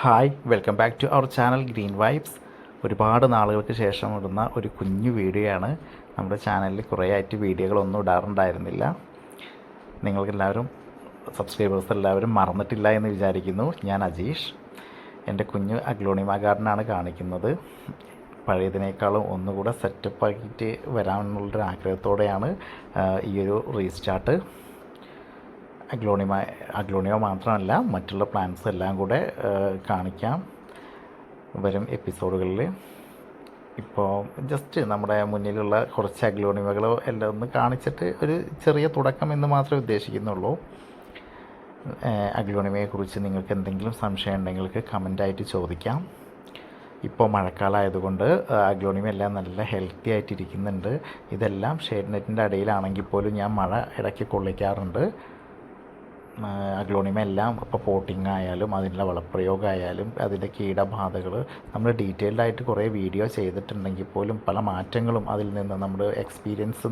Hi, welcome back to our channel green vibes. ഒരുപാട് നാളുകൾക്ക് ശേഷം ഇടുന്ന ഒരു കുഞ്ഞു വീഡിയോ ആണ്. നമ്മുടെ ചാനലിൽ കുറേ ആയിട്ട് വീഡിയോകളൊന്നും ഇടാറുണ്ടായിരുന്നില്ല. നിങ്ങൾക്കെല്ലാവരും സബ്സ്ക്രൈബേഴ്സ് എല്ലാവരും മറന്നിട്ടില്ല എന്ന് വിചാരിക്കുന്നു. ഞാൻ അജീഷ്. എൻ്റെ കുഞ്ഞു അഗ്ലോണിമ ഗാർഡനാണ് കാണിക്കുന്നത്. പഴയതിനേക്കാളും ഒന്നുകൂടെ സെറ്റപ്പ് ആക്കിയിട്ട് വരാമെന്നുള്ളൊരു ആഗ്രഹത്തോടെയാണ് ഈ ഒരു റീസ്റ്റാർട്ട്. അഗ്ലോണിമ മാത്രമല്ല, മറ്റുള്ള പ്ലാന്റ്സ് എല്ലാം കൂടെ കാണിക്കാം വരും എപ്പിസോഡുകളിൽ. ഇപ്പോൾ ജസ്റ്റ് നമ്മുടെ മുന്നിലുള്ള കുറച്ച് അഗ്ലോണിമകളോ എല്ലാം ഒന്ന് കാണിച്ചിട്ട് ഒരു ചെറിയ തുടക്കം എന്ന് മാത്രമേ ഉദ്ദേശിക്കുന്നുള്ളൂ. അഗ്ലോണിമയെക്കുറിച്ച് നിങ്ങൾക്ക് എന്തെങ്കിലും സംശയം ഉണ്ടെങ്കിൽ കമൻ്റായിട്ട് ചോദിക്കാം. ഇപ്പോൾ മഴക്കാലമായതുകൊണ്ട് അഗ്ലോണിമ എല്ലാം നല്ല ഹെൽത്തി ആയിട്ടിരിക്കുന്നുണ്ട്. ഇതെല്ലാം ഷെയ്ഡ് നെറ്റിൻ്റെ അടിയിലാണെങ്കിൽ പോലും ഞാൻ മഴ ഇടയ്ക്ക് കൊള്ളിക്കാറുണ്ട്. അഗ്ലോണിമ എല്ലാം ഇപ്പോൾ പോട്ടിംഗ് ആയാലും അതിനുള്ള വളപ്രയോഗമായാലും അതിൻ്റെ കീടബാധകൾ നമ്മൾ ഡീറ്റെയിൽഡ് ആയിട്ട് കുറേ വീഡിയോ ചെയ്തിട്ടുണ്ടെങ്കിൽ പോലും പല മാറ്റങ്ങളും അതിൽ നിന്ന് നമ്മൾ എക്സ്പീരിയൻസ്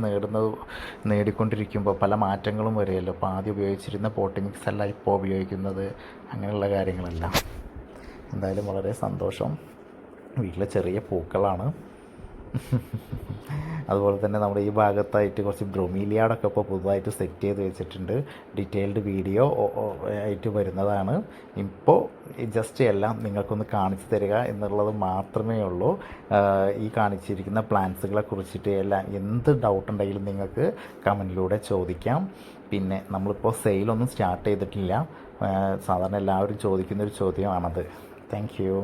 നേടിക്കൊണ്ടിരിക്കുമ്പോൾ പല മാറ്റങ്ങളും വരുമല്ലോ. അപ്പോൾ ആദ്യം ഉപയോഗിച്ചിരുന്ന പോട്ടി മിക്സ് അല്ല ഇപ്പോൾ ഉപയോഗിക്കുന്നത്, അങ്ങനെയുള്ള കാര്യങ്ങളെല്ലാം. എന്തായാലും വളരെ സന്തോഷം. വീട്ടിലെ ചെറിയ പൂക്കളാണ്. അതുപോലെ തന്നെ നമ്മുടെ ഈ ഭാഗത്തായിട്ട് കുറച്ച് ബ്രൊമീലിയാടൊക്കെ ഇപ്പോൾ പുതുതായിട്ട് സെറ്റ് ചെയ്ത് വെച്ചിട്ടുണ്ട്. ഡീറ്റെയിൽഡ് വീഡിയോ ആയിട്ട് വരുന്നതാണ്. ഇപ്പോൾ ജസ്റ്റ് എല്ലാം നിങ്ങൾക്കൊന്ന് കാണിച്ചു തരിക എന്നുള്ളത് മാത്രമേ ഉള്ളൂ. ഈ കാണിച്ചിരിക്കുന്ന പ്ലാന്റ്സുകളെ കുറിച്ചിട്ട് എല്ലാം എന്ത് ഡൗട്ട് ഉണ്ടെങ്കിലും നിങ്ങൾക്ക് കമൻറ്റിലൂടെ ചോദിക്കാം. പിന്നെ നമ്മളിപ്പോൾ സെയിലൊന്നും സ്റ്റാർട്ട് ചെയ്തിട്ടില്ല. സാധാരണ എല്ലാവരും ചോദിക്കുന്നൊരു ചോദ്യമാണത്. Thank you.